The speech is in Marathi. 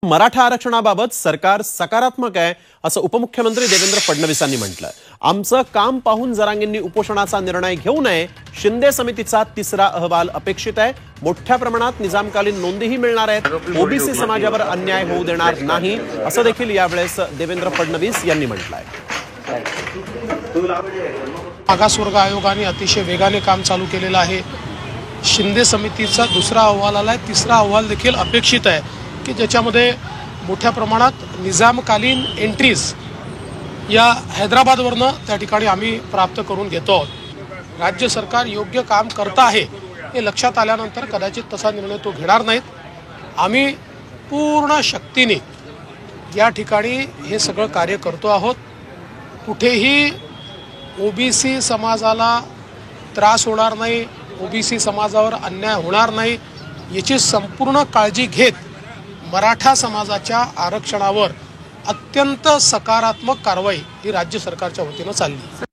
मराठा आरक्षणाबाबत सरकार सकारात्मक आहे असं उपमुख्यमंत्री देवेंद्र फडणवीसांनी म्हटलं। आमचं काम पाहून जरांगेंनी उपोषणाचा निर्णय घेऊ नये। शिंदे समितीचा तिसरा अहवाल अपेक्षित आहे। मोठ्या प्रमाणात निजामकालीन नोंदीही मिळणार आहेत। ओबीसी समाजावर अन्याय होऊ देणार नाही असं देखील यावेळेस देवेंद्र फडणवीस यांनी म्हटलंय। मागासवर्ग आयोगाने अतिशय वेगाने काम चालू केलेलं आहे। शिंदे समितीचा दुसरा अहवाल आलाय, तिसरा अहवाल देखील अपेक्षित आहे की ज्याच्यामध्ये मोठ्या प्रमाणात निजामकालीन एंट्रीज या हैदराबादवरनं त्या ठिकाणी आम्ही प्राप्त करून घेतो आहोत। राज्य सरकार योग्य काम करतं आहे हे लक्षात आल्यानंतर कदाचित तसा निर्णय तो घेणार नाहीत। आम्ही पूर्ण शक्तीने या ठिकाणी हे सगळं कार्य करतो आहोत। कुठेही ओबीसी समाजाला त्रास होणार नाही, ओबीसी समाजावर अन्याय होणार नाही याची संपूर्ण काळजी घेत मराठा समाजाच्या आरक्षणावर अत्यंत सकारात्मक कारवाई ही राज्य सरकारच्या वतीनं चालली।